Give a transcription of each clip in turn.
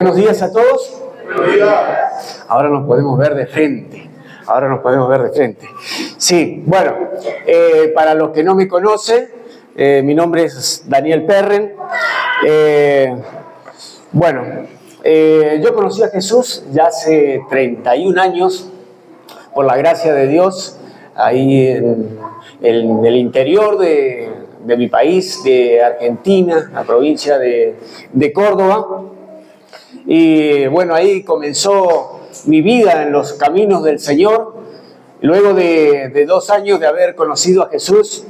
Buenos días a todos. Buenos días. Ahora nos podemos ver de frente. Sí, bueno, para los que no me conocen, mi nombre es Daniel Perren. Yo conocí a Jesús ya hace 31 años, por la gracia de Dios, ahí en el interior de mi país, de Argentina, la provincia de Córdoba. Y bueno, ahí comenzó mi vida en los caminos del Señor. Luego de 2 años de haber conocido a Jesús,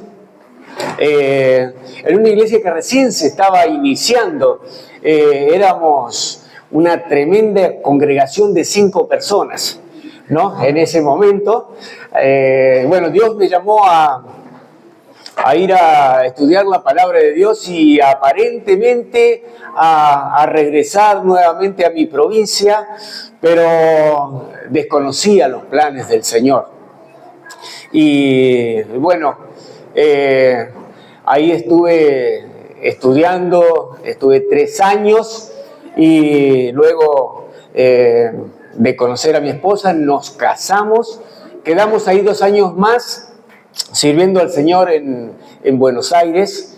en una iglesia que recién se estaba iniciando, éramos una tremenda congregación de 5 personas, ¿no? En ese momento, Dios me llamó a ir a estudiar la palabra de Dios y aparentemente a regresar nuevamente a mi provincia, pero desconocía los planes del Señor. Y bueno, ahí estuve estudiando, estuve 3 años y luego de conocer a mi esposa nos casamos, quedamos ahí 2 años más sirviendo al Señor en Buenos Aires.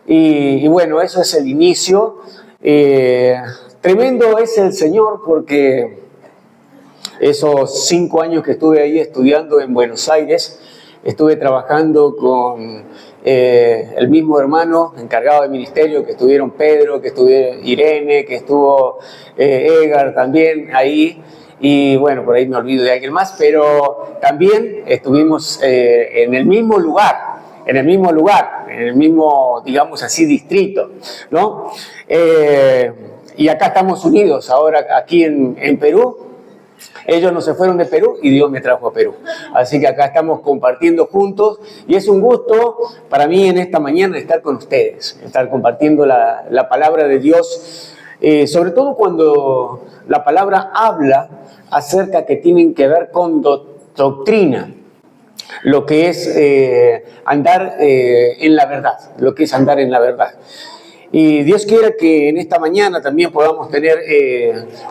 Y bueno, eso es el inicio. Tremendo es el Señor, porque esos 5 años que estuve ahí estudiando en Buenos Aires, estuve trabajando con el mismo hermano encargado del ministerio, que estuvieron Pedro, que estuvo Irene, que estuvo Edgar también ahí. Y bueno, por ahí me olvido de alguien más, pero también estuvimos en el mismo lugar, en el mismo, digamos así, distrito, ¿no? Y acá estamos unidos ahora, aquí en Perú. Ellos no se fueron de Perú y Dios me trajo a Perú. Así que acá estamos compartiendo juntos y es un gusto para mí en esta mañana estar con ustedes, estar compartiendo la palabra de Dios, sobre todo cuando la palabra habla acerca que tienen que ver con doctrina, lo que es andar en la verdad, Y Dios quiera que en esta mañana también podamos tener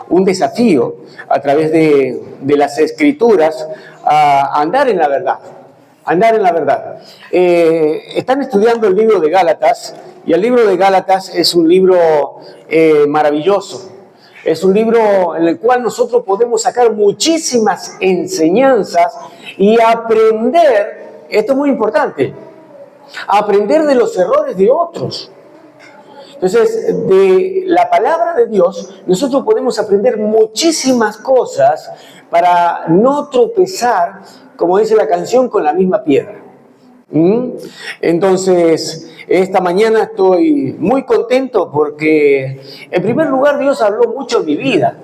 un desafío a través de las Escrituras a andar en la verdad. Están estudiando el libro de Gálatas, y el libro de Gálatas es un libro maravilloso. Es un libro en el cual nosotros podemos sacar muchísimas enseñanzas y aprender, esto es muy importante, aprender de los errores de otros. Entonces, de la palabra de Dios, nosotros podemos aprender muchísimas cosas para no tropezar, como dice la canción, con la misma piedra. Entonces, esta mañana estoy muy contento porque, en primer lugar, Dios habló mucho en mi vida.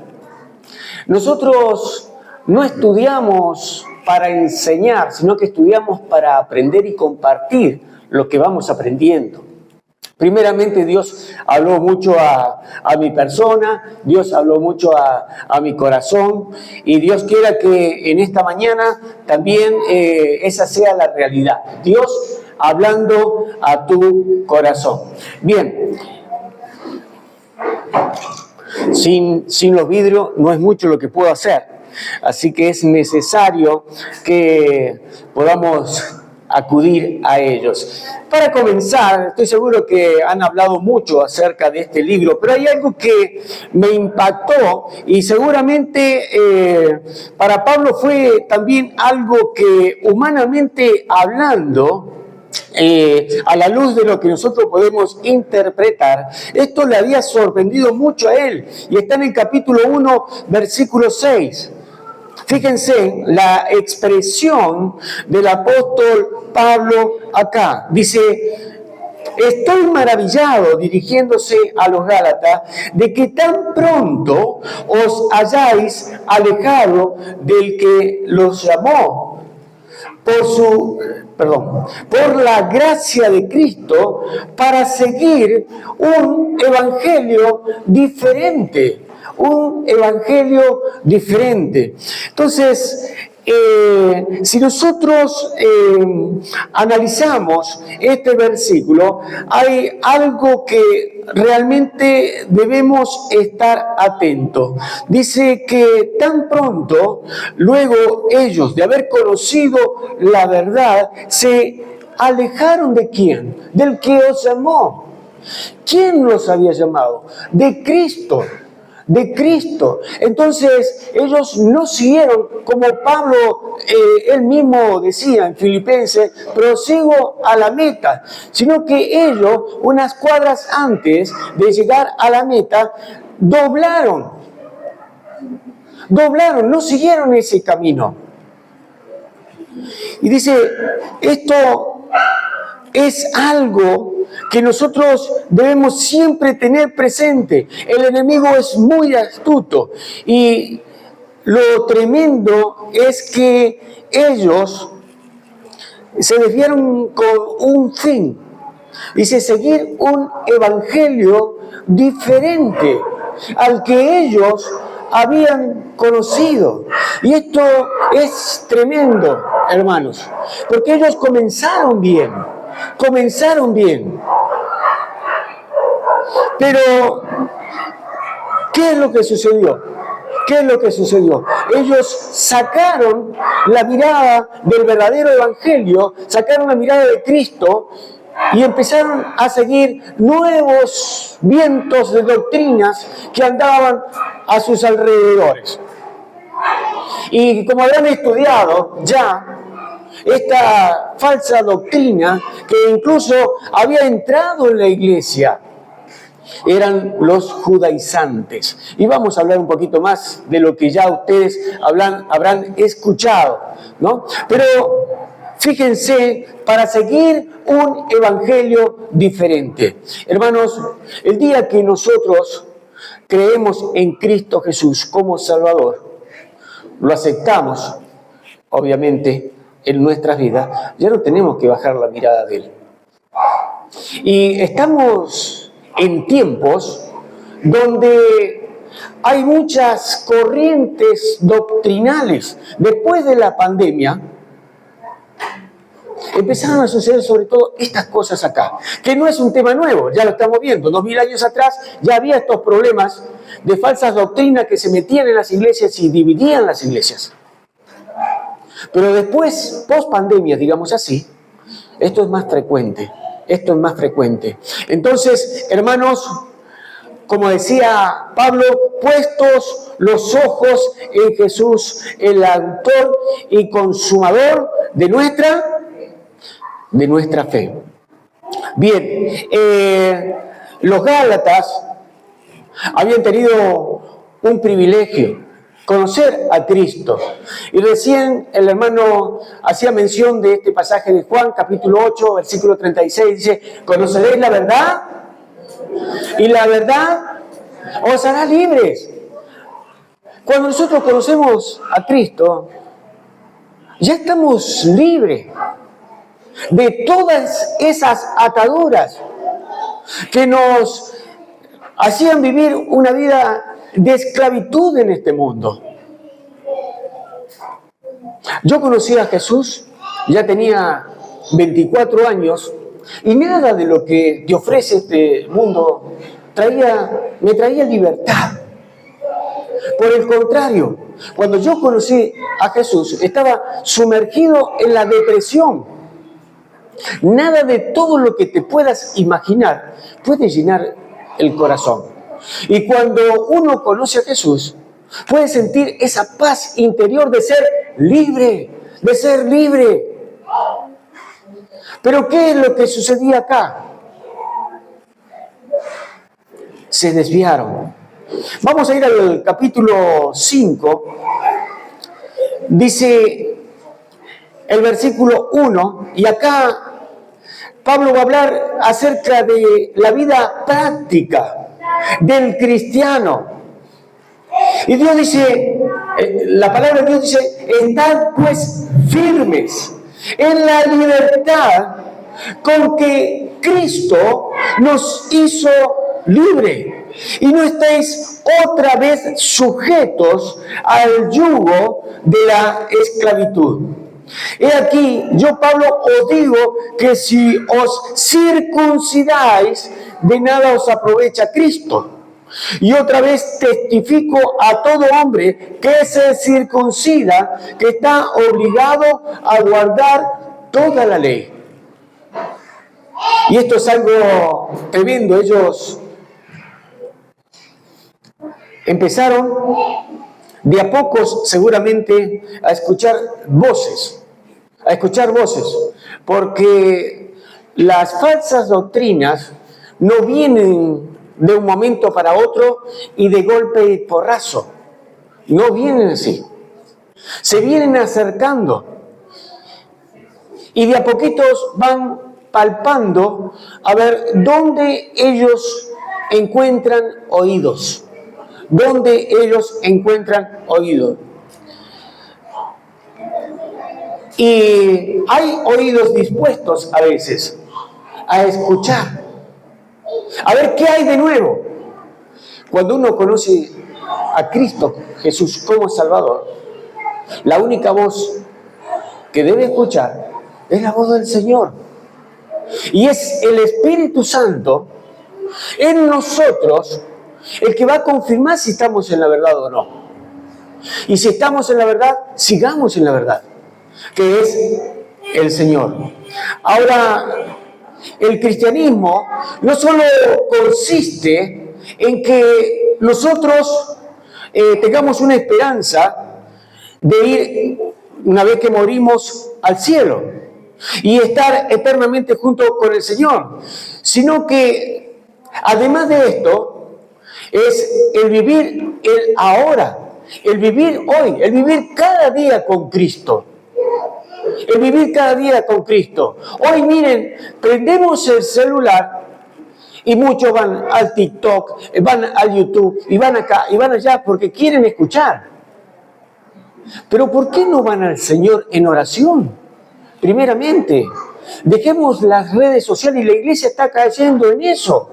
Nosotros no estudiamos para enseñar, sino que estudiamos para aprender y compartir lo que vamos aprendiendo. Primeramente, Dios habló mucho a mi persona, Dios habló mucho a mi corazón, y Dios quiera que en esta mañana también esa sea la realidad. Dios hablando a tu corazón. Bien, sin los vidrios no es mucho lo que puedo hacer, así que es necesario que podamos acudir a ellos. Para comenzar, estoy seguro que han hablado mucho acerca de este libro, pero hay algo que me impactó y seguramente para Pablo fue también algo que, humanamente hablando, a la luz de lo que nosotros podemos interpretar, esto le había sorprendido mucho a él, y está en el capítulo 1, versículo 6. Fíjense la expresión del apóstol Pablo acá. Dice: estoy maravillado, dirigiéndose a los Gálatas, de que tan pronto os hayáis alejado del que los llamó por la gracia de Cristo, para seguir un evangelio diferente. Entonces, si nosotros analizamos este versículo, hay algo que realmente debemos estar atentos. Dice que tan pronto, luego ellos, de haber conocido la verdad, se alejaron ¿de quién? Del que os llamó. ¿Quién los había llamado? De Cristo. De Cristo. Entonces, ellos no siguieron, como Pablo, él mismo decía en Filipenses, prosigo a la meta, sino que ellos, unas cuadras antes de llegar a la meta, doblaron, no siguieron ese camino. Y dice, esto es algo que nosotros debemos siempre tener presente. El enemigo es muy astuto y lo tremendo es que ellos se desviaron con un fin. Dice, seguir un evangelio diferente al que ellos habían conocido. Y esto es tremendo, hermanos, porque ellos comenzaron bien. Pero, ¿qué es lo que sucedió? Ellos sacaron la mirada del verdadero evangelio, sacaron la mirada de Cristo y empezaron a seguir nuevos vientos de doctrinas que andaban a sus alrededores. Y como habrán estudiado ya, esta falsa doctrina que incluso había entrado en la iglesia eran los judaizantes. Y vamos a hablar un poquito más de lo que ya ustedes habrán escuchado, ¿no? Pero fíjense, para seguir un evangelio diferente. Hermanos, el día que nosotros creemos en Cristo Jesús como Salvador, lo aceptamos, obviamente, en nuestras vidas, ya no tenemos que bajar la mirada de Él. Y estamos en tiempos donde hay muchas corrientes doctrinales. Después de la pandemia, empezaron a suceder sobre todo estas cosas acá, que no es un tema nuevo, ya lo estamos viendo. 2000 años atrás ya había estos problemas de falsas doctrinas que se metían en las iglesias y dividían las iglesias. Pero después, post pandemia, digamos así, esto es más frecuente. Entonces, hermanos, como decía Pablo, puestos los ojos en Jesús, el autor y consumador de nuestra fe. Bien, los Gálatas habían tenido un privilegio, conocer a Cristo. Y recién el hermano hacía mención de este pasaje de Juan, capítulo 8, versículo 36, dice, conoceréis la verdad y la verdad os hará libres. Cuando nosotros conocemos a Cristo, ya estamos libres de todas esas ataduras que nos hacían vivir una vida de esclavitud en este mundo. Yo conocí a Jesús, ya tenía 24 años, y nada de lo que te ofrece este mundo me traía libertad. Por el contrario, cuando yo conocí a Jesús, estaba sumergido en la depresión. Nada de todo lo que te puedas imaginar puede llenar el corazón. Y cuando uno conoce a Jesús, puede sentir esa paz interior de ser libre, Pero ¿qué es lo que sucedía acá? Se desviaron. Vamos a ir al capítulo 5. Dice el versículo 1, y acá Pablo va a hablar acerca de la vida práctica del cristiano. Y Dios dice, la palabra de Dios dice, estad pues firmes en la libertad con que Cristo nos hizo libre. y no estéis otra vez sujetos al yugo de la esclavitud. He aquí, yo Pablo os digo que si os circuncidáis, de nada os aprovecha Cristo. Y otra vez testifico a todo hombre que se circuncida, que está obligado a guardar toda la ley. Y esto es algo tremendo. Ellos empezaron de a pocos seguramente a escuchar voces, porque las falsas doctrinas no vienen de un momento para otro y de golpe y porrazo. No vienen así. Se vienen acercando y de a poquitos van palpando a ver dónde ellos encuentran oídos. Dónde ellos encuentran oídos. Y hay oídos dispuestos a veces a escuchar. A ver qué hay de nuevo. Cuando uno conoce a Cristo Jesús como Salvador, la única voz que debe escuchar es la voz del Señor. Y es el Espíritu Santo en nosotros el que va a confirmar si estamos en la verdad o no. Y si estamos en la verdad, sigamos en la verdad, que es el Señor. Ahora, el cristianismo no solo consiste en que nosotros tengamos una esperanza de ir, una vez que morimos, al cielo y estar eternamente junto con el Señor, sino que además de esto es el vivir el ahora, el vivir hoy, el vivir cada día con Cristo. El vivir cada día con Cristo. Hoy miren, prendemos el celular y muchos van al TikTok, van al YouTube y van acá y van allá porque quieren escuchar. Pero ¿por qué no van al Señor en oración? Primeramente, dejemos las redes sociales y la iglesia está cayendo en eso.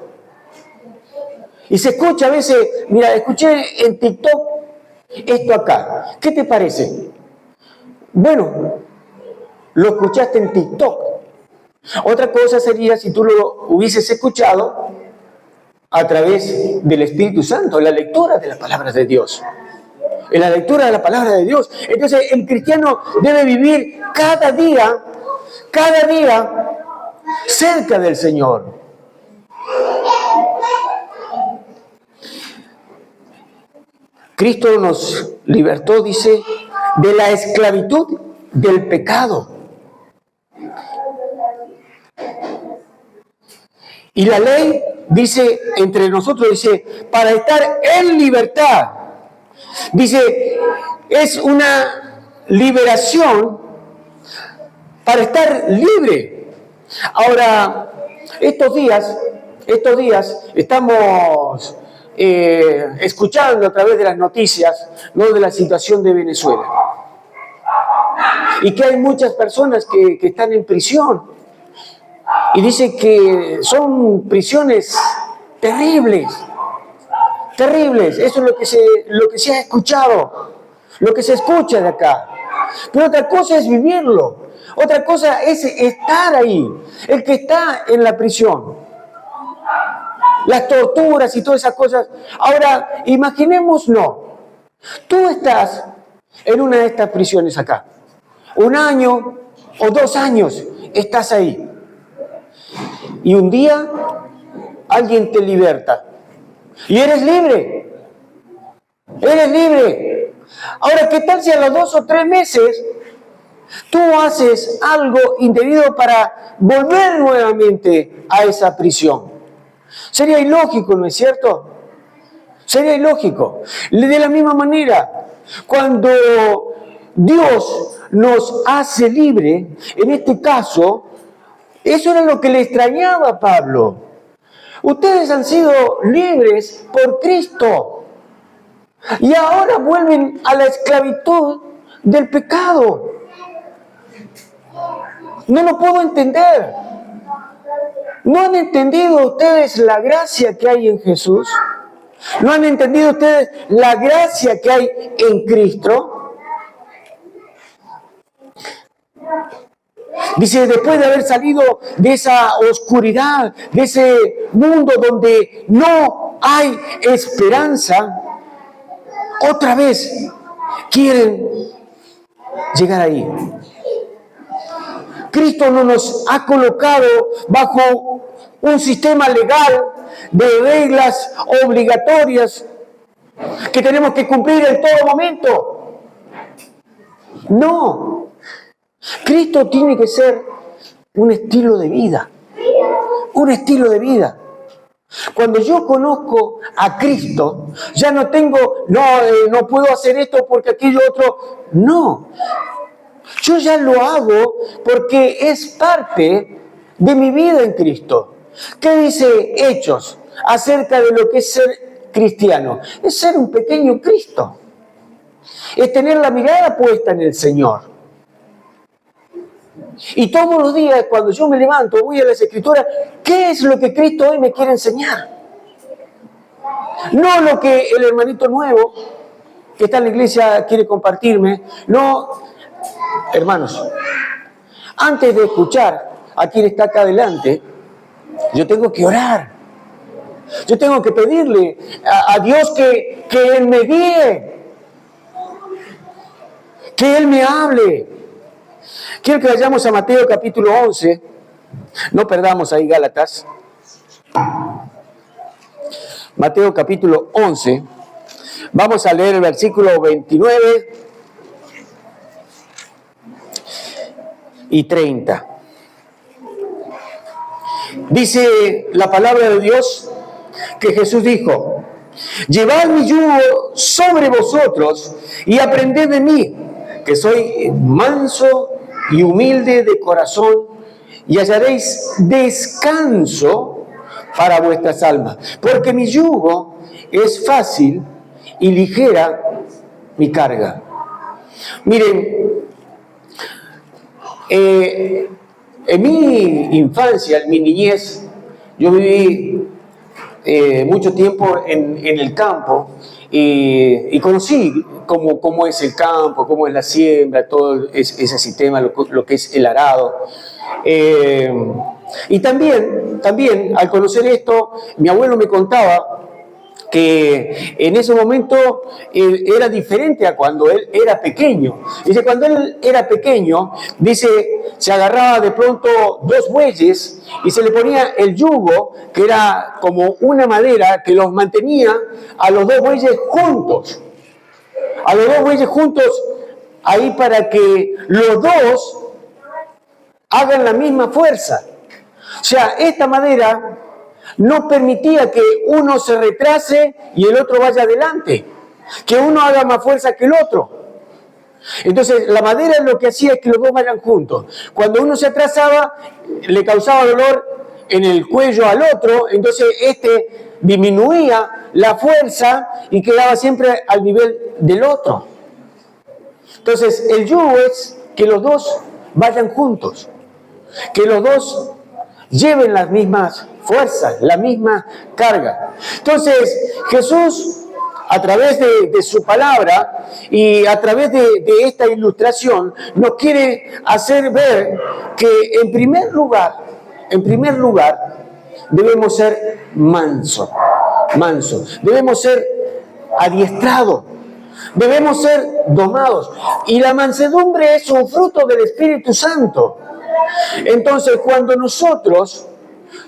Y se escucha a veces, mira, escuché en TikTok esto acá. ¿Qué te parece? Bueno, lo escuchaste en TikTok. Otra cosa sería si tú lo hubieses escuchado a través del Espíritu Santo, en la lectura de las palabras de Dios. En la lectura de la palabra de Dios. Entonces el cristiano debe vivir cada día cerca del Señor. Cristo nos libertó, dice, de la esclavitud del pecado. Y la ley dice, entre nosotros dice, para estar en libertad. Dice, es una liberación para estar libre. Ahora, estos días estamos escuchando a través de las noticias, ¿no?, de la situación de Venezuela. Y que hay muchas personas que están en prisión. Y dice que son prisiones terribles. Terribles. Eso es lo que se ha escuchado. Lo que se escucha de acá. Pero otra cosa es vivirlo. Otra cosa es estar ahí. El que está en la prisión. Las torturas y todas esas cosas. Ahora, imaginémonos. Tú estás en una de estas prisiones acá. 1 año o 2 años estás ahí. Y un día alguien te liberta. Y eres libre. Eres libre. Ahora, ¿qué tal si a los 2 o 3 meses tú haces algo indebido para volver nuevamente a esa prisión? Sería ilógico, ¿no es cierto? Sería ilógico. De la misma manera, cuando Dios nos hace libre, en este caso, eso era lo que le extrañaba a Pablo. Ustedes han sido libres por Cristo y ahora vuelven a la esclavitud del pecado. No lo puedo entender. ¿No han entendido ustedes la gracia que hay en Jesús? ¿No han entendido ustedes la gracia que hay en Cristo? Dice, después de haber salido de esa oscuridad, de ese mundo donde no hay esperanza, otra vez quieren llegar ahí. Cristo no nos ha colocado bajo un sistema legal de reglas obligatorias que tenemos que cumplir en todo momento. No. Cristo tiene que ser un estilo de vida. Un estilo de vida. Cuando yo conozco a Cristo, ya no tengo, no puedo hacer esto porque aquello otro. No. Yo ya lo hago porque es parte de mi vida en Cristo. ¿Qué dice Hechos acerca de lo que es ser cristiano? Es ser un pequeño Cristo. Es tener la mirada puesta en el Señor. Y todos los días cuando yo me levanto, voy a las Escrituras, ¿qué es lo que Cristo hoy me quiere enseñar? No lo que el hermanito nuevo que está en la iglesia quiere compartirme. No, hermanos, antes de escuchar a quien está acá adelante, yo tengo que orar. Yo tengo que pedirle a Dios que Él me guíe, que Él me hable. Quiero que vayamos a Mateo capítulo 11. No perdamos ahí Gálatas. Mateo capítulo 11. Vamos a leer el versículo 29 y 30. Dice la palabra de Dios que Jesús dijo: llevad mi yugo sobre vosotros y aprended de mí, que soy manso y humilde de corazón, y hallaréis descanso para vuestras almas, porque mi yugo es fácil y ligera mi carga. Miren, en mi infancia, en mi niñez, yo viví mucho tiempo en el campo y conocí cómo es el campo, cómo es la siembra, todo ese sistema, lo que es el arado. Y también, al conocer esto, mi abuelo me contaba que en ese momento era diferente a cuando él era pequeño. Dice, cuando él era pequeño, dice, se agarraba de pronto dos bueyes y se le ponía el yugo, que era como una madera que los mantenía a los dos bueyes juntos. A los dos bueyes juntos, ahí para que los dos hagan la misma fuerza. O sea, esta madera no permitía que uno se retrase y el otro vaya adelante, que uno haga más fuerza que el otro. Entonces, la madera lo que hacía es que los dos vayan juntos. Cuando uno se atrasaba, le causaba dolor en el cuello al otro, entonces este disminuía la fuerza y quedaba siempre al nivel del otro. Entonces, el yugo es que los dos vayan juntos, que los dos lleven las mismas fuerzas, la misma carga. Entonces, Jesús, a través de su palabra y a través de esta ilustración, nos quiere hacer ver que en primer lugar, debemos ser mansos, debemos ser adiestrados, debemos ser domados. Y la mansedumbre es un fruto del Espíritu Santo. Entonces, cuando nosotros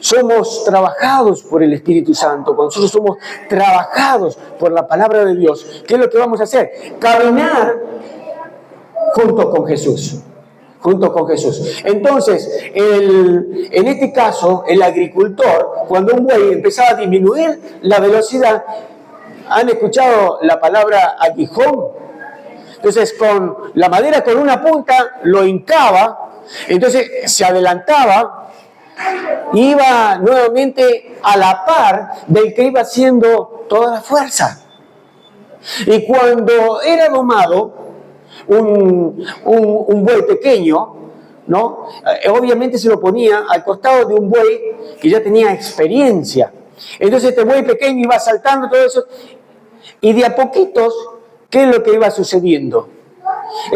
somos trabajados por el Espíritu Santo, cuando nosotros somos trabajados por la palabra de Dios, ¿qué es lo que vamos a hacer? Caminar junto con Jesús. Entonces, en este caso, el agricultor, cuando un buey empezaba a disminuir la velocidad, ¿han escuchado la palabra aguijón? Entonces, con la madera con una punta lo hincaba. Entonces se adelantaba, iba nuevamente a la par del que iba haciendo toda la fuerza. Y cuando era domado un buey pequeño, ¿no? Obviamente se lo ponía al costado de un buey que ya tenía experiencia. Entonces este buey pequeño iba saltando todo eso. Y de a poquitos, ¿qué es lo que iba sucediendo?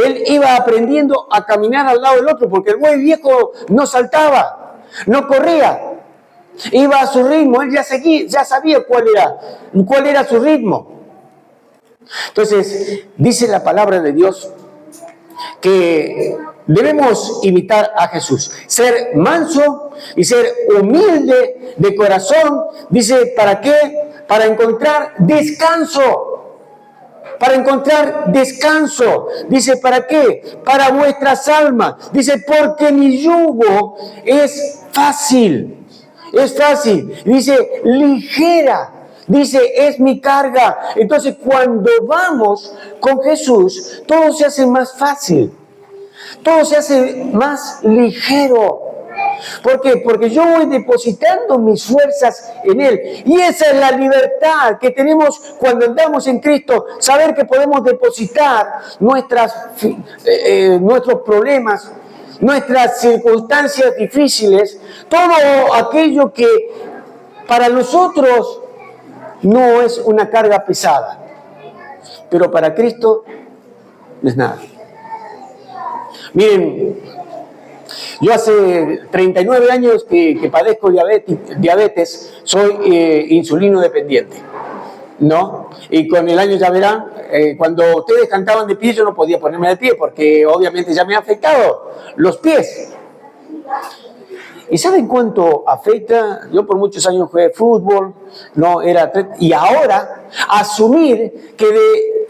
Él iba aprendiendo a caminar al lado del otro, porque el buey viejo no saltaba, no corría. Iba a su ritmo, él ya sabía cuál era su ritmo. Entonces, dice la palabra de Dios que debemos imitar a Jesús, ser manso y ser humilde de corazón. Dice, ¿para qué? Para encontrar descanso. Para encontrar descanso. Dice, ¿para qué? Para vuestras almas. Dice, porque mi yugo es fácil. Es fácil. Dice, ligera. Dice, es mi carga. Entonces, cuando vamos con Jesús, todo se hace más fácil. Todo se hace más ligero. ¿Por qué? Porque yo voy depositando mis fuerzas en Él. Y esa es la libertad que tenemos cuando andamos en Cristo. Saber que podemos depositar nuestros problemas, nuestras circunstancias difíciles, todo aquello que para nosotros no es una carga pesada, pero para Cristo no es nada. Miren, yo hace 39 años que padezco diabetes, soy insulino dependiente, ¿no? Y con el año ya verán, cuando ustedes cantaban de pie, yo no podía ponerme de pie porque obviamente ya me ha afectado los pies. ¿Y saben cuánto afecta? Yo por muchos años jugué fútbol, no era y ahora asumir que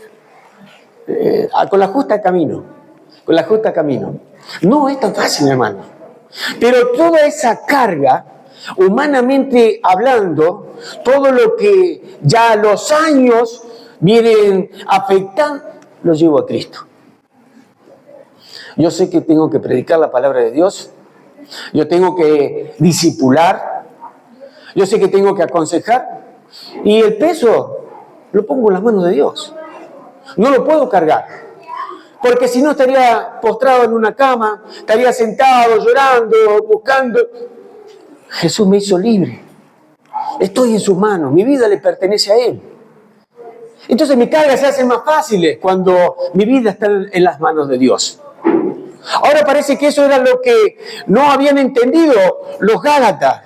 con la justa camino, no es tan fácil, hermano. Pero toda esa carga, humanamente hablando, todo lo que ya los años vienen afectando, lo llevo a Cristo. Yo sé que tengo que predicar la palabra de Dios. Yo tengo que discipular, yo sé que tengo que aconsejar, y el peso lo pongo en las manos de Dios. No lo puedo cargar, porque si no estaría postrado en una cama, estaría sentado, llorando, buscando. Jesús me hizo libre. Estoy en sus manos, mi vida le pertenece a Él. Entonces mi carga se hace más fácil cuando mi vida está en las manos de Dios. Ahora parece que eso era lo que no habían entendido los Gálatas.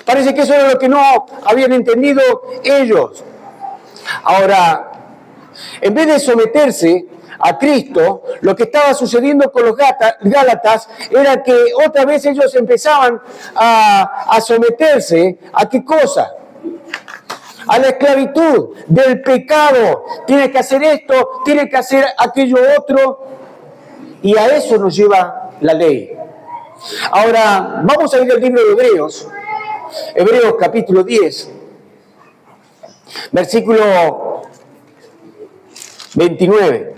Parece que eso era lo que no habían entendido ellos. Ahora, en vez de someterse a Cristo, lo que estaba sucediendo con los Gálatas era que otra vez ellos empezaban a someterse ¿a qué cosa? A la esclavitud del pecado. Tiene que hacer esto, tiene que hacer aquello otro. Y a eso nos lleva la ley. Ahora, vamos a ir al libro de Hebreos. Hebreos capítulo 10, versículo 29.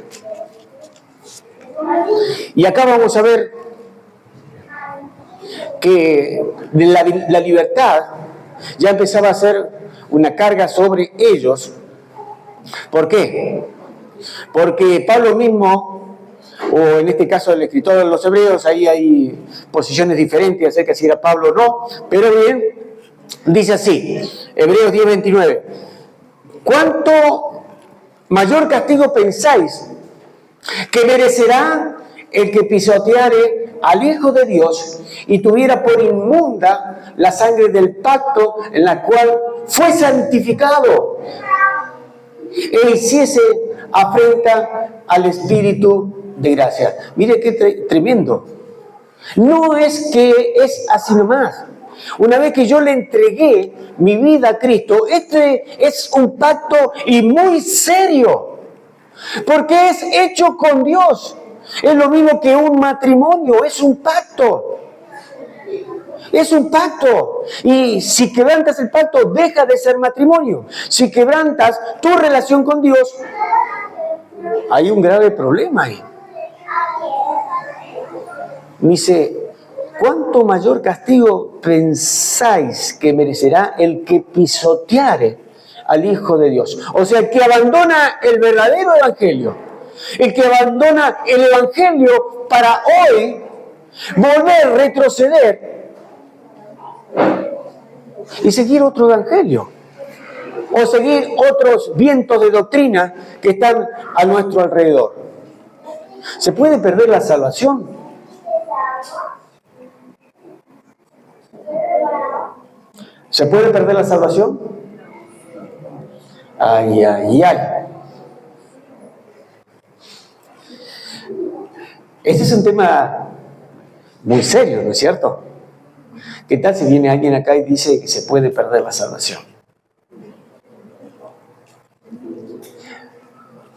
Y acá vamos a ver que la libertad ya empezaba a ser una carga sobre ellos. ¿Por qué? Porque Pablo mismo, o en este caso el escritor de los Hebreos, ahí hay posiciones diferentes acerca de si era Pablo o no, pero bien, dice así, Hebreos 10, 29. ¿Cuánto mayor castigo pensáis que merecerá el que pisoteare al Hijo de Dios y tuviera por inmunda la sangre del pacto en la cual fue santificado e hiciese afrenta al Espíritu de gracia? Mire qué tremendo. No es que es así nomás. Una vez que yo le entregué mi vida a Cristo, este es un pacto y muy serio, porque es hecho con Dios. Es lo mismo que un matrimonio, es un pacto. Es un pacto. Y si quebrantas el pacto, deja de ser matrimonio. Si quebrantas tu relación con Dios, hay un grave problema ahí. Dice, ¿cuánto mayor castigo pensáis que merecerá el que pisoteare al Hijo de Dios? O sea, el que abandona el verdadero evangelio, el que abandona el evangelio para hoy volver, retroceder y seguir otro evangelio, o seguir otros vientos de doctrina que están a nuestro alrededor. ¿Se puede perder la salvación? ¿Se puede perder la salvación? Ay, ay, ay. Este es un tema muy serio, ¿no es cierto? ¿Qué tal si viene alguien acá y dice que se puede perder la salvación?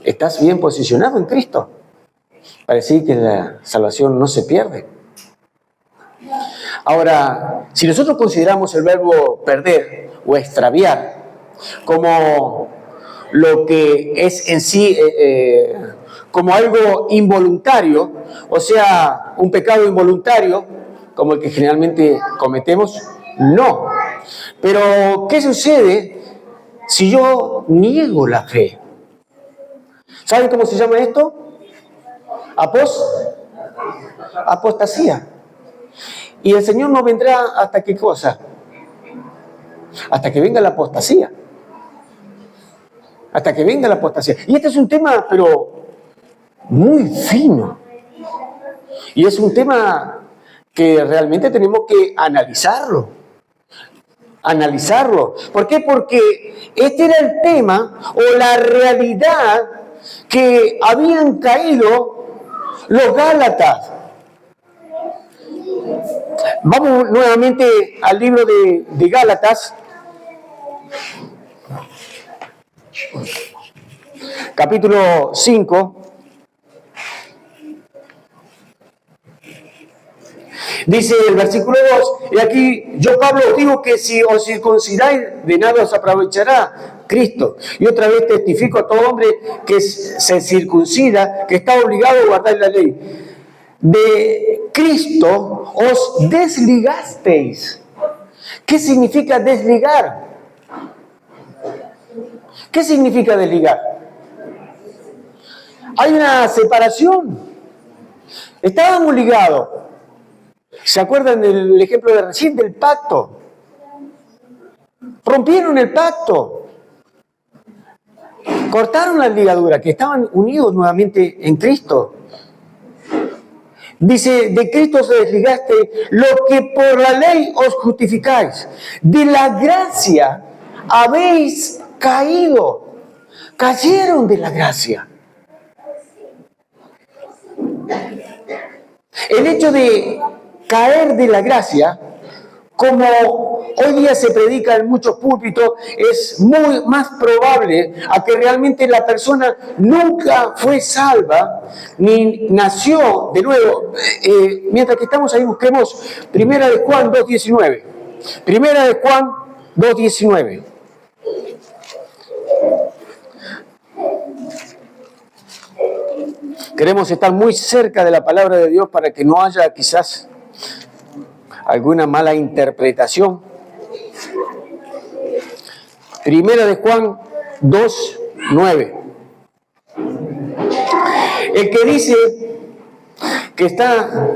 ¿Estás bien posicionado en Cristo? Para decir que la salvación no se pierde. Ahora, si nosotros consideramos el verbo perder o extraviar como lo que es en sí, como algo involuntario, o sea, un pecado involuntario, como el que generalmente cometemos, no. Pero, ¿qué sucede si yo niego la fe? ¿Saben cómo se llama esto? Apostasía. Y el Señor no vendrá hasta qué cosa? Hasta que venga la apostasía. Hasta que venga la apostasía. Y este es un tema, pero muy fino. Y es un tema que realmente tenemos que analizarlo. ¿Por qué? Porque este era el tema o la realidad que habían caído los Gálatas. Vamos nuevamente al libro de Gálatas, capítulo 5. Dice el versículo 2, y aquí yo Pablo os digo que si os circuncidáis, de nada os aprovechará Cristo. Y otra vez testifico a todo hombre que se circuncida, que está obligado a guardar la ley. De Cristo os desligasteis. ¿Qué significa desligar? ¿Qué significa desligar? Hay una separación. Estábamos ligados. ¿Se acuerdan del ejemplo de recién del pacto? Rompieron el pacto. Cortaron la ligadura, que estaban unidos nuevamente en Cristo. Dice, de Cristo os desligaste, lo que por la ley os justificáis. De la gracia habéis caído. Cayeron de la gracia. El hecho de caer de la gracia, como hoy día se predica en muchos púlpitos, es muy más probable a que realmente la persona nunca fue salva, ni nació de nuevo. Mientras que estamos ahí, busquemos Primera de Juan 2.19. Primera de Juan 2.19. Queremos estar muy cerca de la palabra de Dios para que no haya quizás alguna mala interpretación. Primera de Juan 2.9. El que dice que está...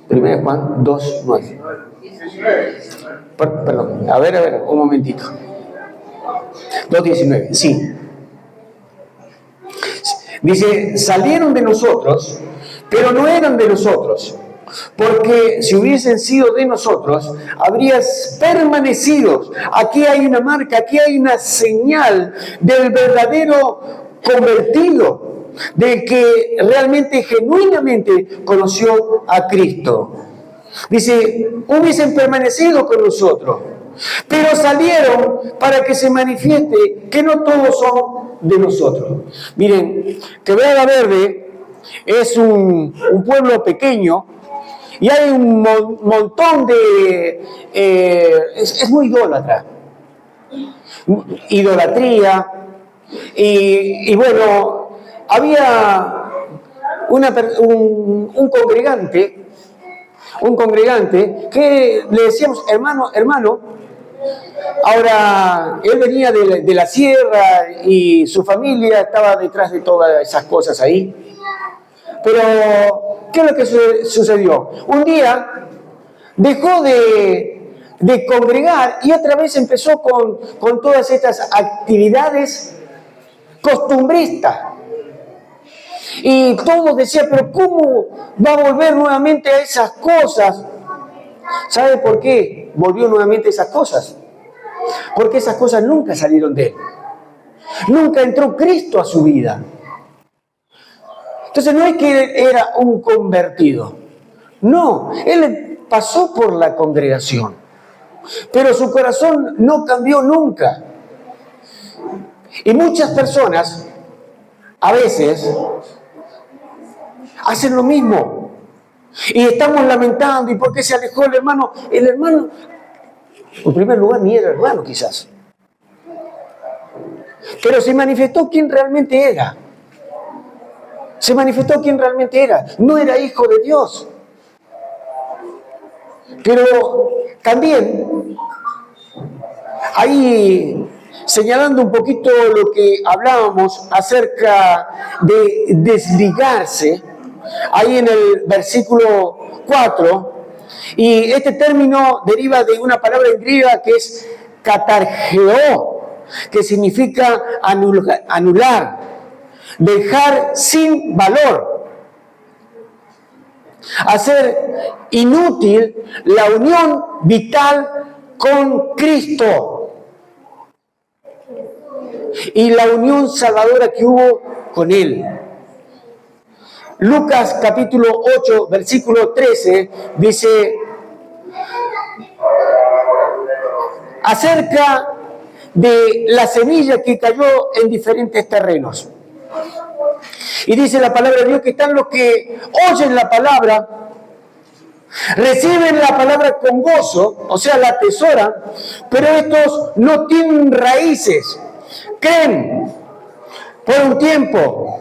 Primera de Juan 2.9. Perdón, a ver, un momentito. 2.19, sí. Dice, salieron de nosotros, pero no eran de nosotros. Porque si hubiesen sido de nosotros, habrías permanecido. Aquí hay una marca, aquí hay una señal del verdadero convertido, del que realmente, genuinamente conoció a Cristo. Dice, hubiesen permanecido con nosotros, pero salieron para que se manifieste que no todos son de nosotros. Miren, Quebrada Verde es un pueblo pequeño. Y hay un montón de... es muy idólatra. Idolatría. Y bueno, había un congregante que le decíamos, hermano. Ahora, él venía de la sierra y su familia estaba detrás de todas esas cosas ahí. Pero, ¿qué es lo que sucedió? Un día dejó de de congregar y otra vez empezó con todas estas actividades costumbristas. Y todos decían, pero ¿cómo va a volver nuevamente a esas cosas? ¿Sabe por qué volvió nuevamente a esas cosas? Porque esas cosas nunca salieron de él. Nunca entró Cristo a su vida. Entonces no es que él era un convertido. No, él pasó por la congregación. Pero su corazón no cambió nunca. Y muchas personas, a veces, hacen lo mismo. Y estamos lamentando, ¿y por qué se alejó el hermano? El hermano, en primer lugar, ni era hermano quizás. Pero se manifestó quién realmente era. Se manifestó quién realmente era. No era hijo de Dios. Pero también, ahí señalando un poquito lo que hablábamos acerca de desligarse, ahí en el versículo 4, y este término deriva de una palabra en griega que es katargeo, que significa anular, dejar sin valor, hacer inútil la unión vital con Cristo y la unión salvadora que hubo con Él. Lucas capítulo 8, versículo 13, dice acerca de la semilla que cayó en diferentes terrenos. Y dice la palabra de Dios que están los que oyen la palabra, reciben la palabra con gozo, o sea, la atesoran, pero estos no tienen raíces, creen por un tiempo,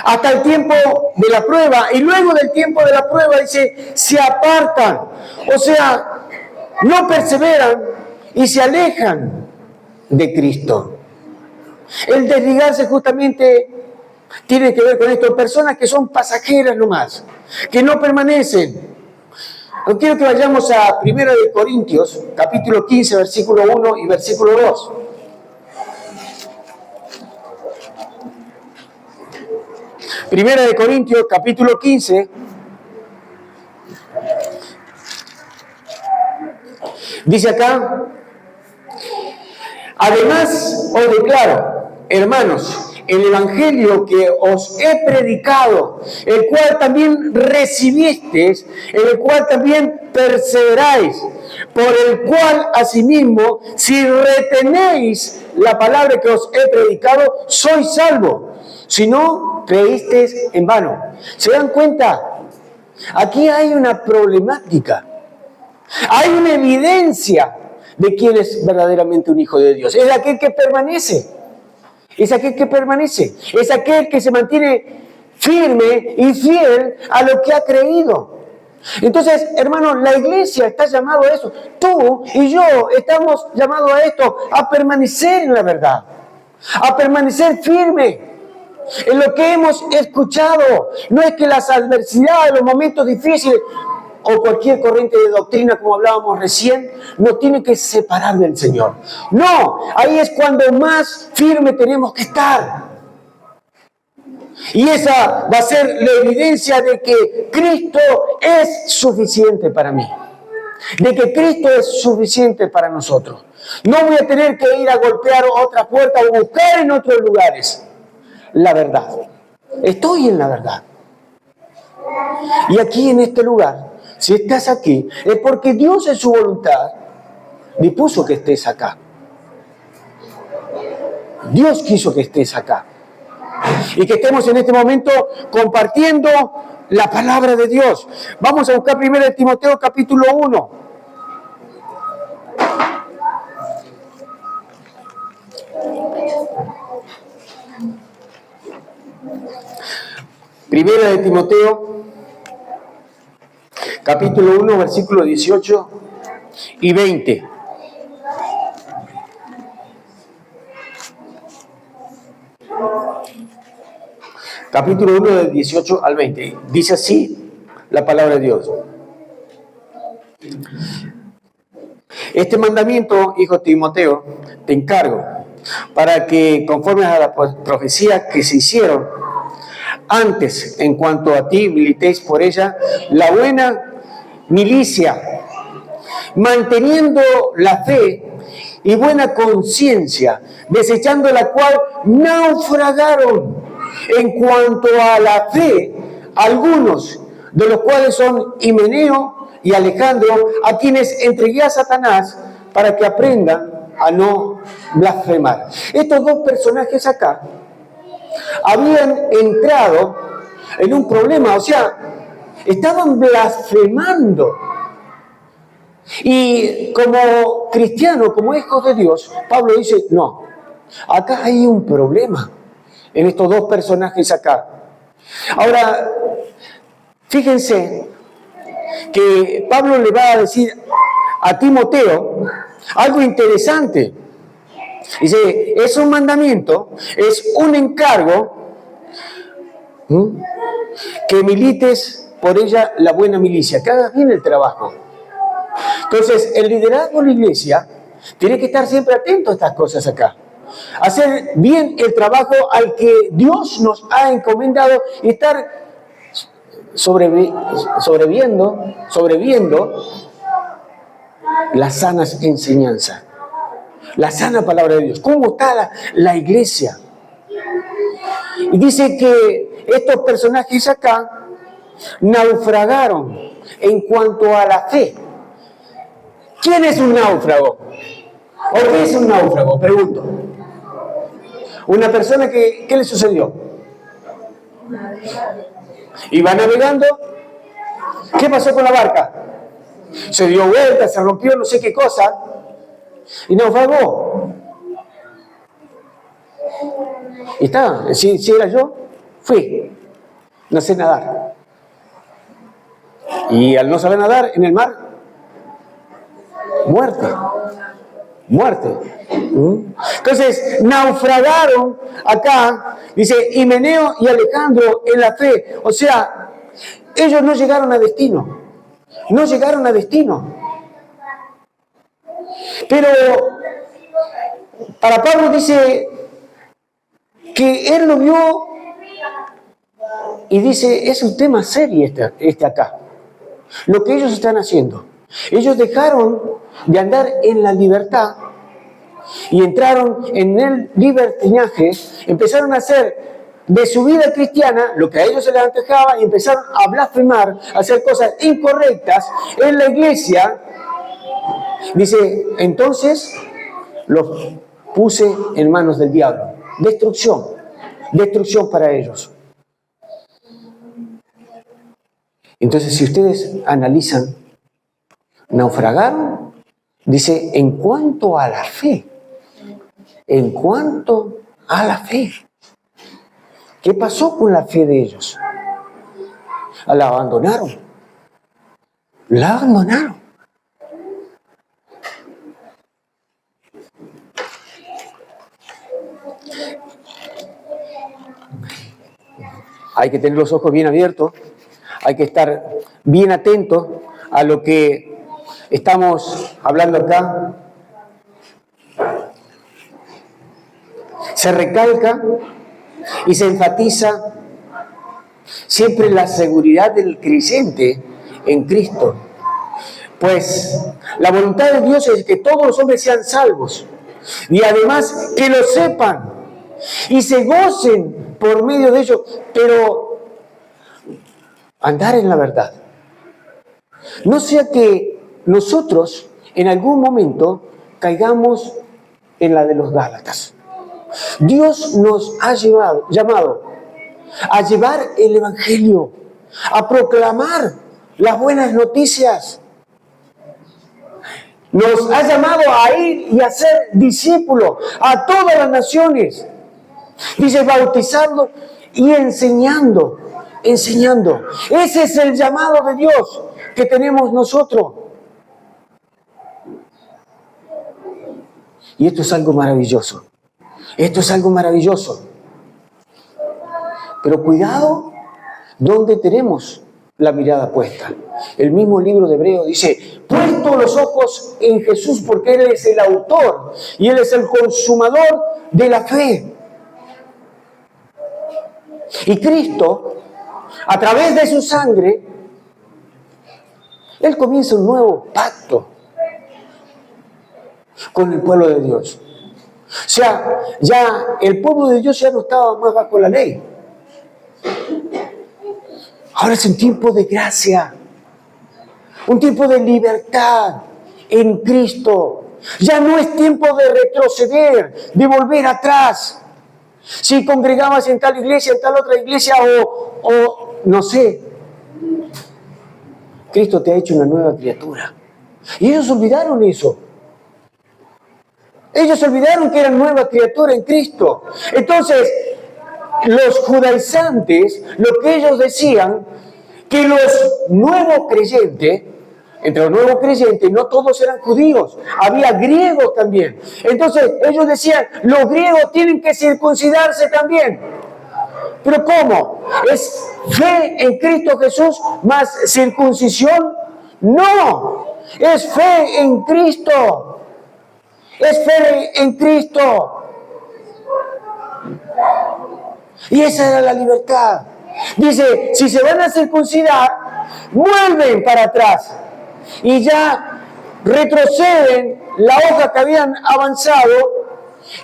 hasta el tiempo de la prueba, y luego del tiempo de la prueba, dice, se apartan, o sea, no perseveran y se alejan de Cristo. El desligarse justamente tiene que ver con esto, personas que son pasajeras nomás, que no permanecen. No quiero que vayamos a 1 de Corintios, capítulo 15, versículo 1 y versículo 2. Primera de Corintios, capítulo 15, dice acá, además os declaro, hermanos, el evangelio que os he predicado, el cual también recibisteis, en el cual también perseveráis, por el cual asimismo, si retenéis la palabra que os he predicado, sois salvos. Si no, creísteis en vano. ¿Se dan cuenta? Aquí hay una problemática. Hay una evidencia de quién es verdaderamente un hijo de Dios. Es aquel que permanece. Es aquel que permanece. Es aquel que se mantiene firme y fiel a lo que ha creído. Entonces, hermanos, la iglesia está llamada a eso. Tú y yo estamos llamados a esto, a permanecer en la verdad, a permanecer firme en lo que hemos escuchado. No es que las adversidades, los momentos difíciles o cualquier corriente de doctrina, como hablábamos recién, nos tiene que separar del Señor. No, ahí es cuando más firme tenemos que estar. Y esa va a ser la evidencia de que Cristo es suficiente para mí. De que Cristo es suficiente para nosotros. No voy a tener que ir a golpear otras puertas o buscar en otros lugares la verdad. Estoy en la verdad. Y aquí en este lugar, si estás aquí, es porque Dios en su voluntad dispuso que estés acá. Dios quiso que estés acá. Y que estemos en este momento compartiendo la palabra de Dios. Vamos a buscar 1 Timoteo capítulo 1. Primera de Timoteo, capítulo 1, versículos 18 y 20. Capítulo 1, del 18 al 20. Dice así la palabra de Dios. Este mandamiento, hijo Timoteo, te encargo, para que, conforme a las profecías que se hicieron antes, en cuanto a ti, militéis por ella la buena milicia, manteniendo la fe y buena conciencia, desechando la cual naufragaron en cuanto a la fe algunos, de los cuales son Himeneo y Alejandro, a quienes entregué a Satanás para que aprendan a no blasfemar. Estos dos personajes acá habían entrado en un problema, o sea, estaban blasfemando. Y como cristiano, como hijos de Dios, Pablo dice, no, acá hay un problema en estos dos personajes acá. Ahora, fíjense que Pablo le va a decir a Timoteo algo interesante. Dice, es un mandamiento, es un encargo, que milites por ella la buena milicia, que hagas bien el trabajo. Entonces, el liderazgo de la iglesia tiene que estar siempre atento a estas cosas acá. Hacer bien el trabajo al que Dios nos ha encomendado y estar sobreviendo las sanas enseñanzas, la sana palabra de Dios. ¿Cómo está la iglesia? Y dice que estos personajes acá naufragaron en cuanto a la fe. ¿Quién es un náufrago? ¿O qué es un náufrago? Pregunto. Una persona que, ¿qué le sucedió? Iba navegando. ¿Qué pasó con la barca? Se dio vuelta, se rompió no sé qué cosa y naufragó. Y está, si era yo, fui. No sé nadar. Y al no saber nadar en el mar, muerte. Entonces, naufragaron acá, dice, Himeneo y Alejandro en la fe. O sea, ellos no llegaron a destino. No llegaron a destino. Pero para Pablo dice que él lo vio y dice, es un tema serio este acá. Lo que ellos están haciendo. Ellos dejaron de andar en la libertad y entraron en el libertinaje, empezaron a hacer de su vida cristiana lo que a ellos se les antojaba y empezaron a blasfemar, a hacer cosas incorrectas en la iglesia. Dice, entonces los puse en manos del diablo. Destrucción para ellos. Entonces, si ustedes analizan, naufragaron, dice, en cuanto a la fe. En cuanto a la fe. ¿Qué pasó con la fe de ellos? La abandonaron. La abandonaron. Hay que tener los ojos bien abiertos. Hay que estar bien atentos a lo que estamos hablando acá. Se recalca y se enfatiza siempre la seguridad del creyente en Cristo. Pues la voluntad de Dios es que todos los hombres sean salvos y además que lo sepan y se gocen por medio de ello, pero andar en la verdad. No sea que nosotros en algún momento caigamos en la de los Gálatas. Dios nos ha llamado a llevar el Evangelio, a proclamar las buenas noticias. Nos ha llamado a ir y a ser discípulos a todas las naciones. Dice, bautizando y enseñando. Ese es el llamado de Dios que tenemos nosotros. Y esto es algo maravilloso. Pero cuidado, ¿dónde tenemos la mirada puesta. El mismo libro de Hebreos dice, puesto los ojos en Jesús, porque Él es el autor y Él es el consumador de la fe. Y Cristo, a través de su sangre, Él comienza un nuevo pacto con el pueblo de Dios. O sea, ya el pueblo de Dios ya no estaba más bajo la ley. Ahora es un tiempo de gracia, un tiempo de libertad en Cristo. Ya no es tiempo de retroceder, de volver atrás. Si congregabas en tal iglesia, en tal otra iglesia o no sé, Cristo te ha hecho una nueva criatura. Y ellos olvidaron eso. Ellos olvidaron que eran nueva criatura en Cristo. Entonces, los judaizantes, lo que ellos decían, que los nuevos creyentes, entre los nuevos creyentes, no todos eran judíos, había griegos también. Entonces, ellos decían, los griegos tienen que circuncidarse también. ¿Pero cómo? ¿Es fe en Cristo Jesús más circuncisión? No, es fe en Cristo. Es fe en Cristo. Y esa era la libertad. Dice, si se van a circuncidar, vuelven para atrás. Y ya retroceden la hoja que habían avanzado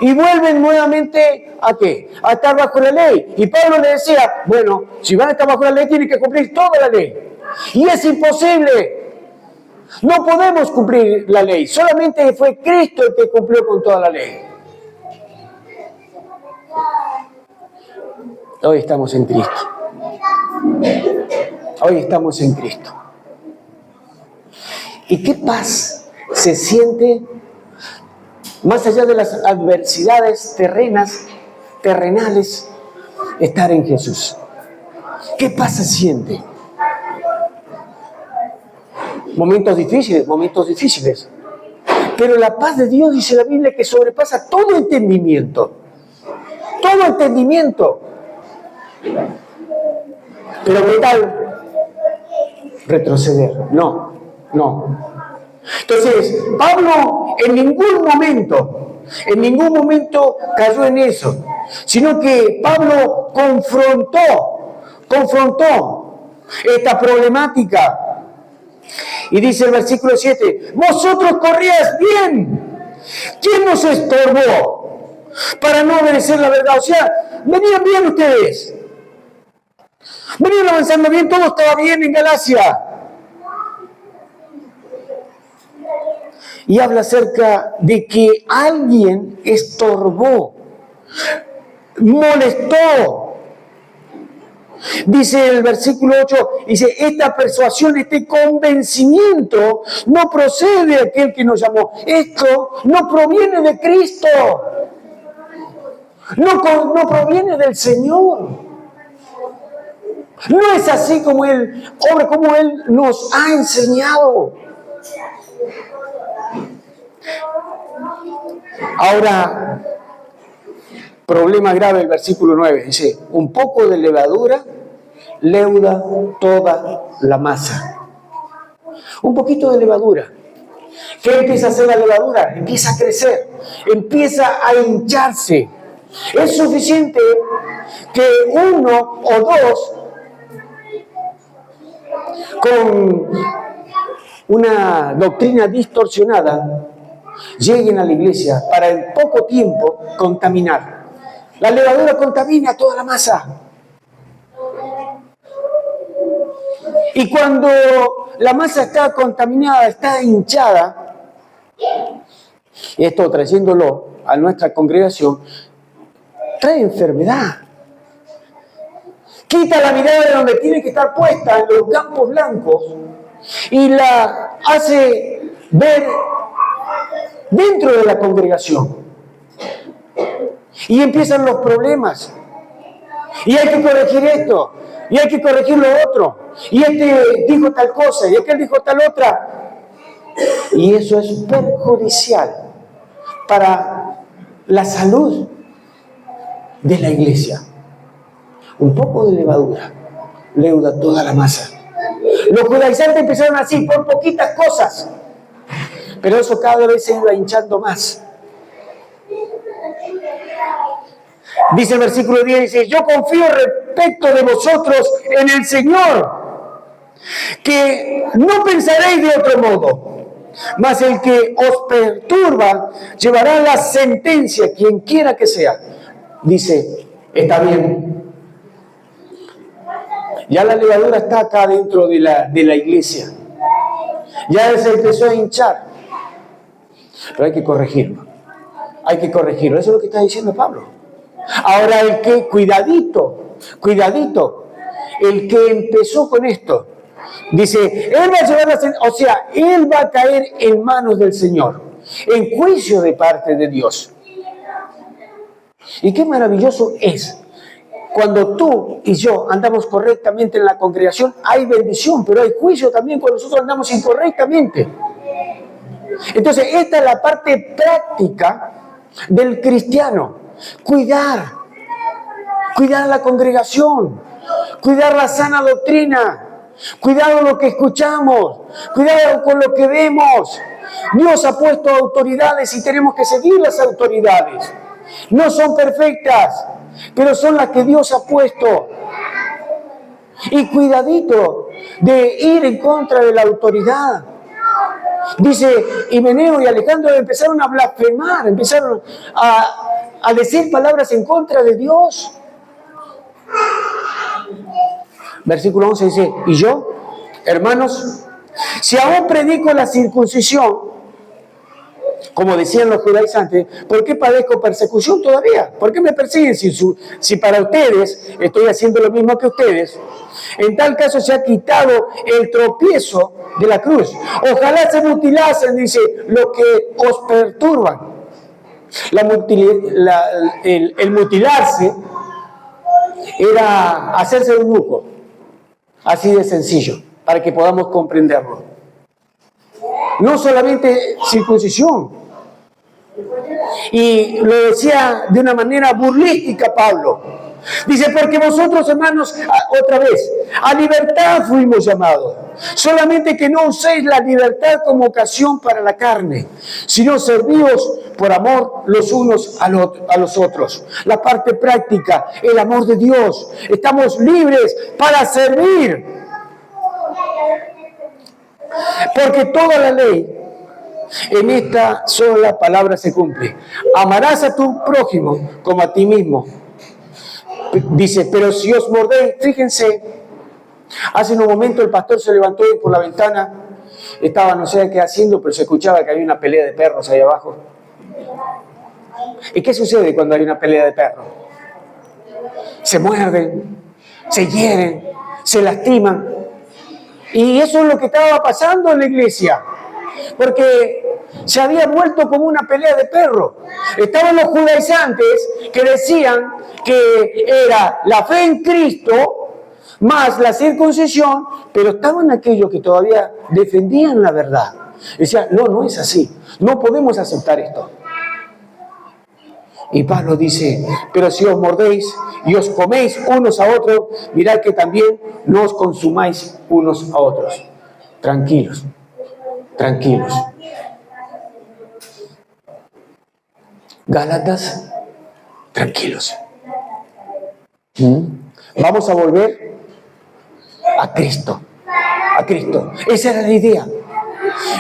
y vuelven nuevamente ¿a qué? A estar bajo la ley. Y Pablo le decía, bueno, si van a estar bajo la ley, tienen que cumplir toda la ley. Y es imposible. No podemos cumplir la ley. Solamente fue Cristo el que cumplió con toda la ley. Hoy estamos en Cristo. Hoy estamos en Cristo. ¿Y qué paz se siente más allá de las adversidades terrenales, estar en Jesús? ¿Qué paz se siente? Momentos difíciles. Pero la paz de Dios, dice la Biblia, que sobrepasa todo entendimiento. Todo entendimiento. Pero ¿qué tal? Retroceder. No. Entonces, Pablo en ningún momento cayó en eso, sino que Pablo confrontó esta problemática. Y dice el versículo 7, vosotros corríais bien. ¿Quién nos estorbó para no obedecer la verdad? O sea, venían bien ustedes. Venían avanzando bien, todo estaba bien en Galacia. Y habla acerca de que alguien estorbó, molestó. Dice el versículo 8, dice, esta persuasión, este convencimiento no procede de aquel que nos llamó. Esto no proviene de Cristo. No proviene del Señor. No es así como Él obra, como Él nos ha enseñado. Ahora, problema grave el versículo 9. Dice, un poco de levadura leuda toda la masa. Un poquito de levadura. ¿Qué empieza a hacer la levadura? Empieza a crecer, empieza a hincharse. Es suficiente que uno o dos con una doctrina distorsionada lleguen a la iglesia para en poco tiempo contaminar. La levadura contamina toda la masa. Y cuando la masa está contaminada, está hinchada, y esto trayéndolo a nuestra congregación, trae enfermedad. Quita la mirada de donde tiene que estar puesta, en los campos blancos, y la hace ver dentro de la congregación. Y empiezan los problemas. Y hay que corregir esto, y hay que corregir lo otro. Y este dijo tal cosa, y aquel dijo tal otra. Y eso es perjudicial para la salud de la iglesia. Un poco de levadura leuda toda la masa. Los judaizantes empezaron así, por poquitas cosas. Pero eso cada vez se iba hinchando más. Dice el versículo 10, dice, yo confío respecto de vosotros en el Señor, que no pensaréis de otro modo, mas el que os perturba llevará la sentencia, quien quiera que sea. Dice, está bien. Ya la levadura está acá dentro de la iglesia. Ya se empezó a hinchar. Pero hay que corregirlo. Hay que corregirlo. Eso es lo que está diciendo Pablo. Ahora el que, cuidadito, el que empezó con esto, dice, él va a llevar él va a caer en manos del Señor, en juicio de parte de Dios. Y qué maravilloso es. Cuando tú y yo andamos correctamente en la congregación, hay bendición, pero hay juicio también cuando nosotros andamos incorrectamente. Entonces, esta es la parte práctica del cristiano. Cuidar la congregación, cuidar la sana doctrina, cuidado lo que escuchamos, cuidado con lo que vemos. Dios ha puesto autoridades y tenemos que seguir las autoridades. No son perfectas, pero son las que Dios ha puesto. Y cuidadito de ir en contra de la autoridad. Dice, Himeneo y Alejandro empezaron a blasfemar, empezaron a decir palabras en contra de Dios. Versículo 11 dice, y yo, hermanos, si aún predico la circuncisión, como decían los judaizantes, ¿por qué padezco persecución todavía? ¿Por qué me persiguen si para ustedes estoy haciendo lo mismo que ustedes? En tal caso se ha quitado el tropiezo de la cruz. Ojalá se mutilasen, dice, lo que os perturban. El mutilarse era hacerse un eunuco. Así de sencillo, para que podamos comprenderlo. No solamente circuncisión. Y lo decía de una manera burlística Pablo. Dice, porque vosotros, hermanos, otra vez, a libertad fuimos llamados. Solamente que no uséis la libertad como ocasión para la carne, sino servíos por amor los unos a los otros. La parte práctica, el amor de Dios. Estamos libres para servir. Porque toda la ley en esta sola palabra se cumple. Amarás a tu prójimo como a ti mismo. Dice, pero si os mordéis, fíjense, hace un momento el pastor se levantó y por la ventana estaba no sé qué haciendo, pero se escuchaba que había una pelea de perros ahí abajo. ¿Y qué sucede cuando hay una pelea de perros? Se muerden, se hieren, se lastiman. Y eso es lo que estaba pasando en la iglesia. Porque se había vuelto como una pelea de perros. Estaban los judaizantes que decían que era la fe en Cristo más la circuncisión, pero estaban aquellos que todavía defendían la verdad. Decían, no es así, no podemos aceptar esto. Y Pablo dice, pero si os mordéis y os coméis unos a otros, mirad que también no os consumáis unos a otros. Tranquilos. Gálatas, tranquilos. Vamos a volver a Cristo. Esa era la idea.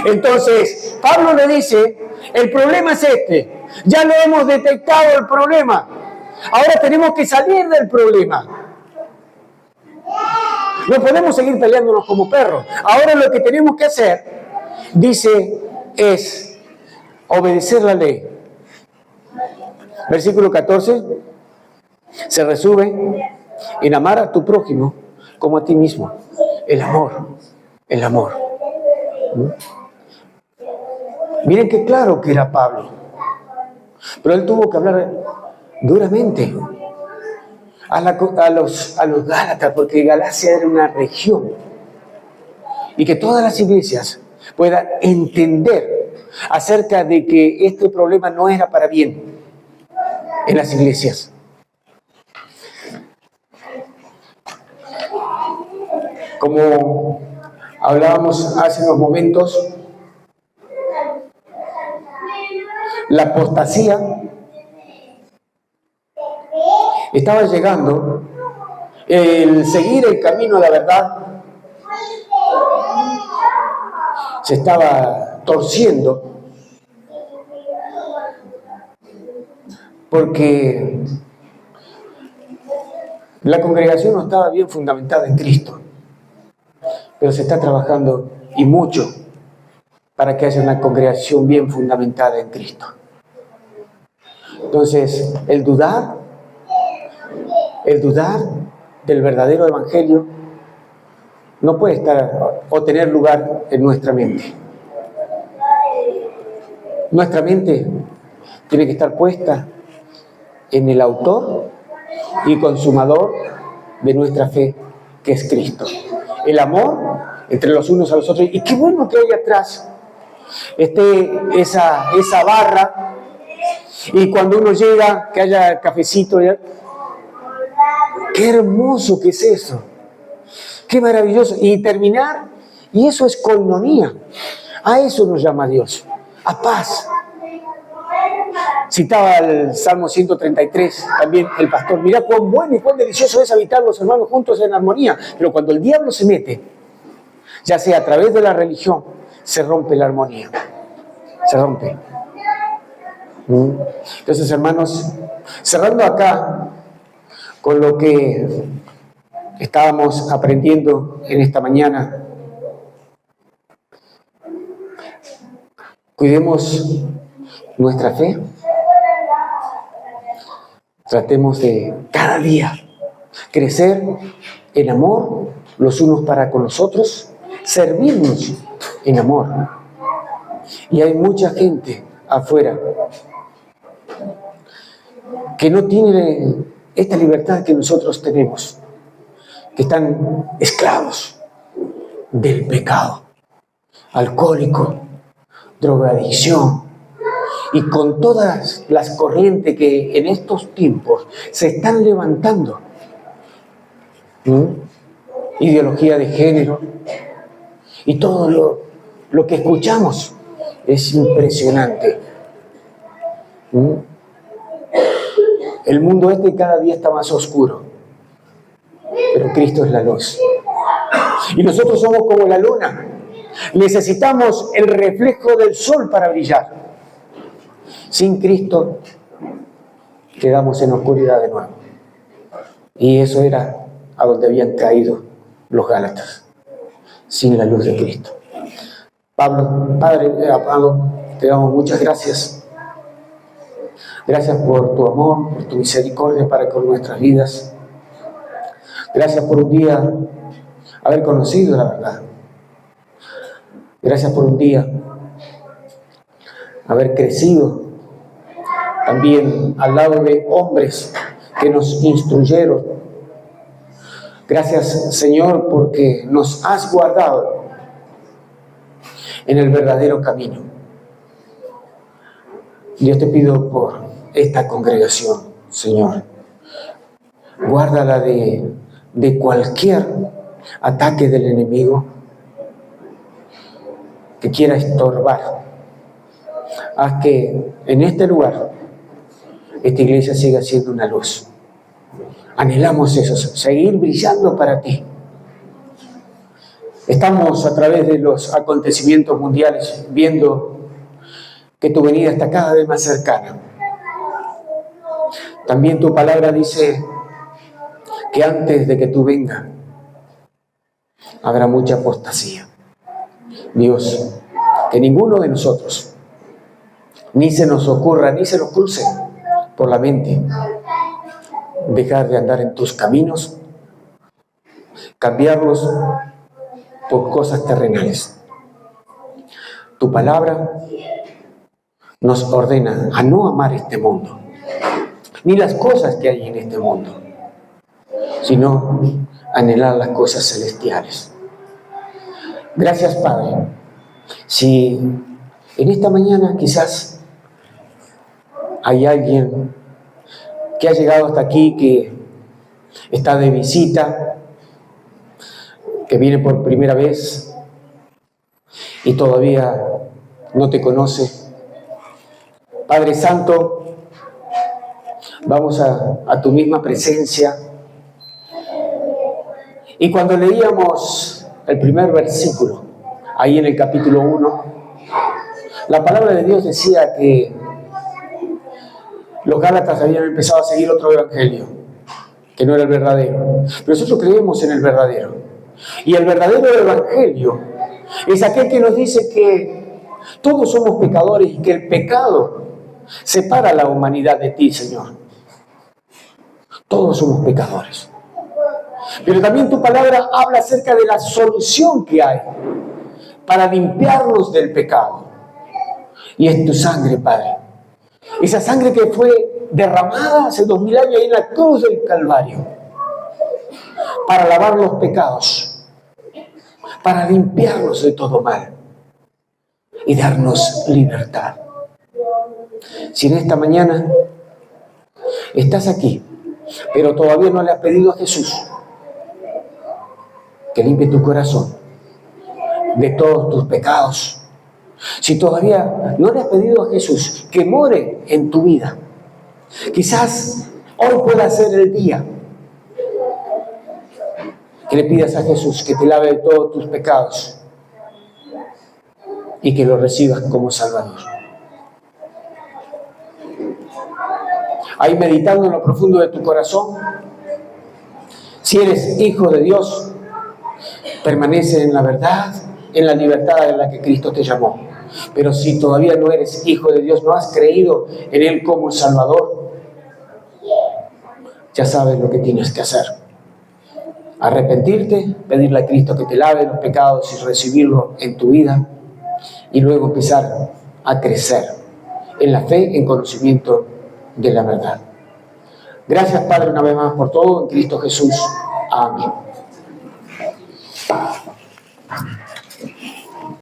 Entonces, Pablo le dice, el problema es este. Ya lo hemos detectado el problema. Ahora tenemos que salir del problema. No podemos seguir peleándonos como perros. Ahora lo que tenemos que hacer, dice, es obedecer la ley. Versículo 14 se resume en amar a tu prójimo como a ti mismo. El amor. Miren qué claro que era Pablo. Pero él tuvo que hablar duramente a los Gálatas, porque Galacia era una región. Y que todas las iglesias puedan entender acerca de que este problema no era para bien en las iglesias. Como Hablábamos hace unos momentos, la apostasía estaba llegando, el seguir el camino a la verdad se estaba torciendo porque la congregación no estaba bien fundamentada en Cristo, pero se está trabajando y mucho para que haya una congregación bien fundamentada en Cristo. Entonces, el dudar del verdadero evangelio no puede estar o tener lugar en nuestra mente. Nuestra mente tiene que estar puesta en el autor y consumador de nuestra fe, que es Cristo. El amor entre los unos a los otros. Y qué bueno que ahí atrás esté esa barra, y cuando uno llega, que haya cafecito. Qué hermoso que es eso. Qué maravilloso. Y terminar, y eso es koinonía. A eso nos llama Dios, a paz. Citaba el Salmo 133, también el pastor. Mirá cuán bueno y cuán delicioso es habitar los hermanos juntos en armonía. Pero cuando el diablo se mete, ya sea a través de la religión, se rompe la armonía. Se rompe. Entonces, hermanos, cerrando acá con lo que estábamos aprendiendo en esta mañana, cuidemos nuestra fe. Tratemos de cada día crecer en amor los unos para con los otros, servirnos en amor. Y hay mucha gente afuera que no tiene esta libertad que nosotros tenemos, que están esclavos del pecado, alcohólico, drogadicción, y con todas las corrientes que en estos tiempos se están levantando. Ideología de género y todo lo que escuchamos es impresionante. El mundo cada día está más oscuro, pero Cristo es la luz. Y nosotros somos como la luna. Necesitamos el reflejo del sol para brillar. Sin Cristo quedamos en oscuridad de nuevo. Y eso era a donde habían caído los Gálatas, sin la luz de Cristo. Padre amado, te damos muchas gracias. Gracias por tu amor, por tu misericordia para con nuestras vidas. Gracias por un día haber conocido la verdad. Gracias por un día haber crecido también al lado de hombres que nos instruyeron. Gracias, Señor, porque nos has guardado en el verdadero camino. Dios, te pido por esta congregación, Señor. Guárdala de cualquier ataque del enemigo que quiera estorbar. Haz que en este lugar esta iglesia siga siendo una luz. Anhelamos eso, seguir brillando para ti. Estamos a través de los acontecimientos mundiales viendo que tu venida está cada vez más cercana. También tu palabra dice que antes de que tú vengas habrá mucha apostasía. Dios, que ninguno de nosotros ni se nos ocurra, ni se nos cruce por la mente dejar de andar en tus caminos, cambiarlos por cosas terrenales. Tu palabra nos ordena a no amar este mundo, ni las cosas que hay en este mundo, sino anhelar las cosas celestiales. Gracias, Padre. Si en esta mañana quizás hay alguien que ha llegado hasta aquí, que está de visita, que viene por primera vez y todavía no te conoce. Padre Santo, vamos a tu misma presencia. Y cuando leíamos el primer versículo, ahí en el capítulo 1, la palabra de Dios decía que los Gálatas habían empezado a seguir otro evangelio, que no era el verdadero. Pero nosotros creemos en el verdadero. Y el verdadero evangelio es aquel que nos dice que todos somos pecadores y que el pecado separa a la humanidad de ti, Señor. Todos somos pecadores. Pero también tu palabra habla acerca de la solución que hay para limpiarnos del pecado. Y es tu sangre, Padre. Esa sangre que fue derramada hace 2000 años ahí en la cruz del Calvario. Para lavar los pecados. Para limpiarnos de todo mal. Y darnos libertad. Si en esta mañana estás aquí, pero todavía no le has pedido a Jesús que limpie tu corazón de todos tus pecados, si todavía no le has pedido a Jesús que more en tu vida, quizás hoy pueda ser el día que le pidas a Jesús que te lave de todos tus pecados y que lo recibas como Salvador. Ahí meditando en lo profundo de tu corazón, si eres hijo de Dios, permanece en la verdad, en la libertad en la que Cristo te llamó. Pero si todavía no eres hijo de Dios, no has creído en Él como Salvador, ya sabes lo que tienes que hacer. Arrepentirte, pedirle a Cristo que te lave los pecados y recibirlo en tu vida, y luego empezar a crecer en la fe, en conocimiento de la verdad. Gracias, Padre, una vez más por todo, en Cristo Jesús. Amén.